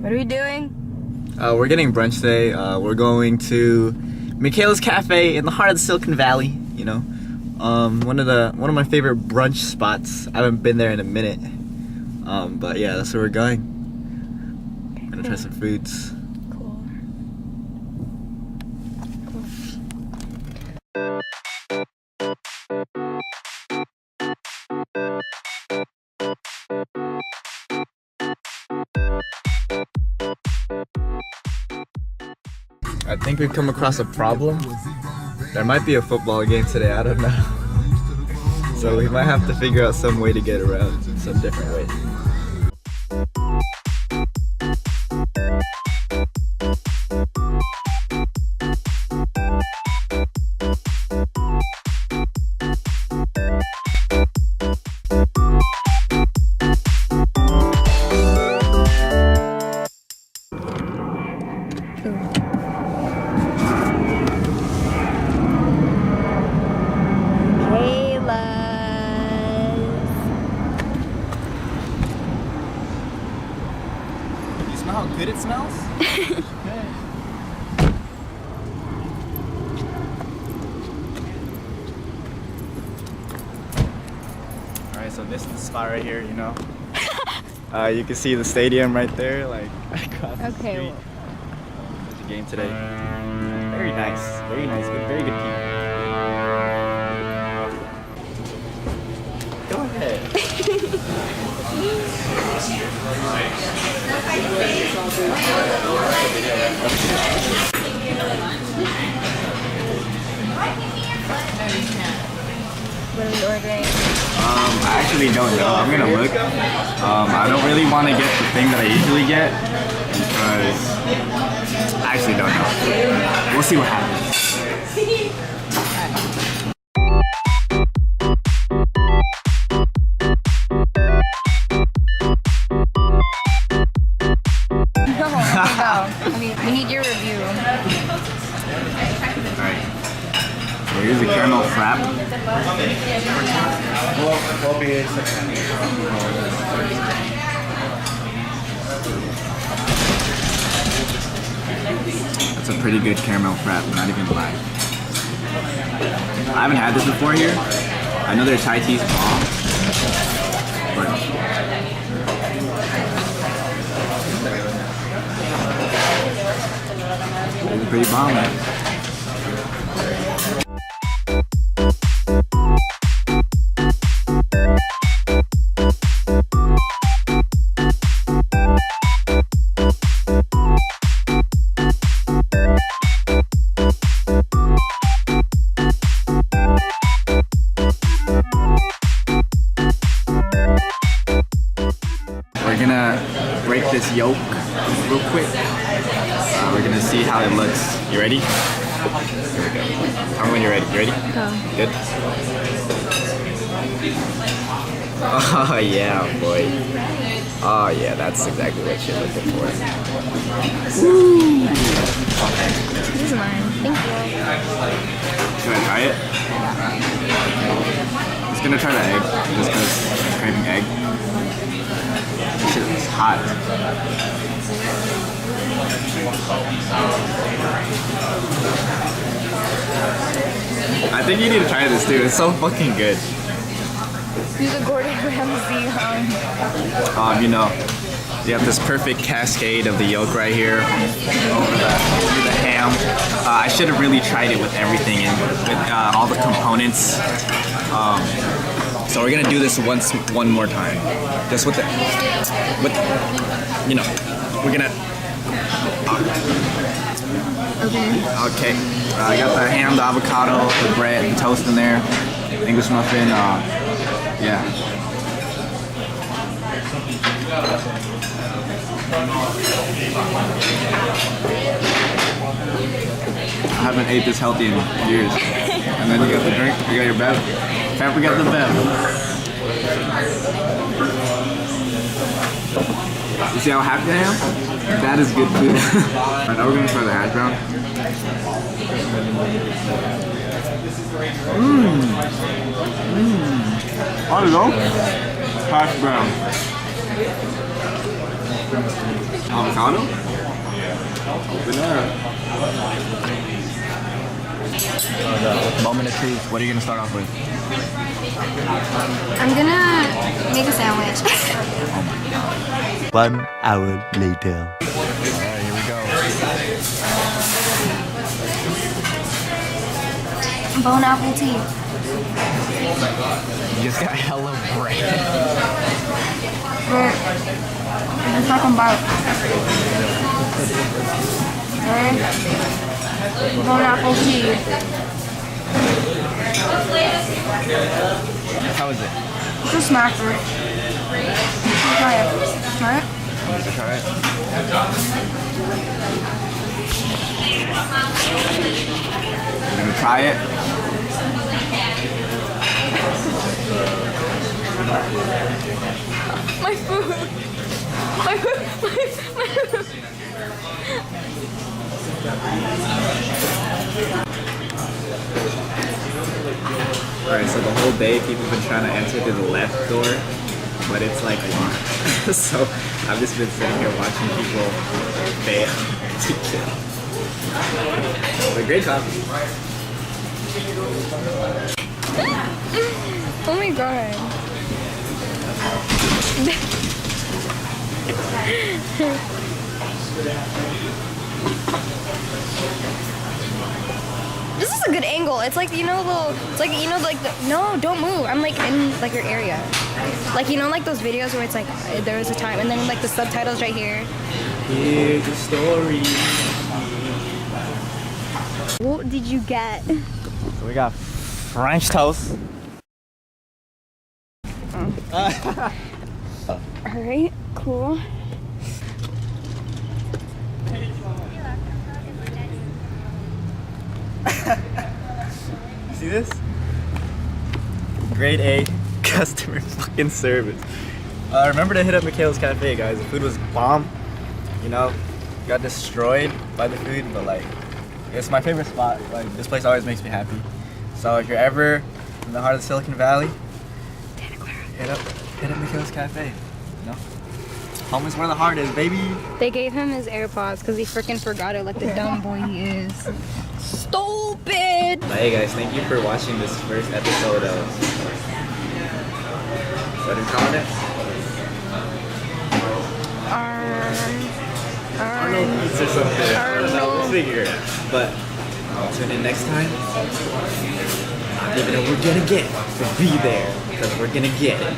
What are we doing? We're getting brunch today. We're going to Mikayla's Cafe in the heart of the Silicon Valley. You know, one of my favorite brunch spots. I haven't been there in a minute, but yeah, that's where we're going. I'm gonna try some foods. Cool. I think we've come across a problem. There might be a football game today, I don't know. So we might have to figure out some way to get around, some different way. How good it smells? Alright, so this is the spot right here, you know. You can see the stadium right there, like across the street. There's a game today. Very nice, good, very good team. Go ahead. What are we ordering? I actually don't know. I'm gonna look. I don't really want to get the thing that I usually get because I actually don't know. We'll see what happens. We need your review. Alright. So here's the caramel frap. That's a pretty good caramel frap, not even lying. I haven't had this before here. I know their Thai tea's bomb, but it's pretty bomb, man. We're gonna break this yolk real quick. We're gonna see how it looks. You ready? Here we go. Tell me when you're ready. You ready? Go. Good? Oh yeah, boy. Oh yeah, that's exactly what you're looking for. Woo! This is mine. Thank you. Should I try it? Just gonna try the egg, just because I'm craving egg. This shit is hot. I think you need to try this too. It's so fucking good. Do the Gordon Ramsay, You know, you have this perfect cascade of the yolk right here over the ham. I should have really tried it with everything and with all the components. So we're gonna do this one more time. Just with you know, we're gonna. Okay. I got the ham, the avocado, the bread, the toast in there, English muffin. Yeah. I haven't ate this healthy in years. And then you got the drink, you got your bev. Can't forget the bev. You see how happy I am? That is good food. Alright, now we're gonna try the hash brown. There you go. Hash brown. Avocado? Banana. Moment of truth. What are you gonna start off with? I'm gonna make a sandwich. 1 hour later. Alright, here we go. Bone apple tea. You just got hella bread. Wait. The second bite. Okay. Bone apple tea. How is it? It's a smacker. Try it. Try it. Try it. You're gonna try it? My food. My food. My food. Alright, so the whole day people have been trying to enter through the left door, but it's like locked. So I've just been sitting here watching people fail to kill. But great coffee. Oh my god. This is a good angle. It's like, you know, it's like, you know, like, no, don't move. I'm like in like your area. Like, you know, like those videos where it's like, there was a time, and then like the subtitles right here. Here's the story. What did you get? So we got French toast. Alright, cool. See this? Grade A customer fucking service. Remember to hit up Mikayla's Cafe, guys. The food was bomb. You know, got destroyed by the food, but like, it's my favorite spot. Like, this place always makes me happy. So if you're ever in the heart of Silicon Valley, hit up Mikayla's Cafe. You know, home is where the heart is, baby. They gave him his AirPods because he freaking forgot it like the dumb boy he is. Stupid! But hey guys, thank you for watching this first episode of what do you call it? Arnold Pizza or something. I don't know, we'll figure it out. But tune in next time. Not even know what we're gonna get, but be there, because we're gonna get it.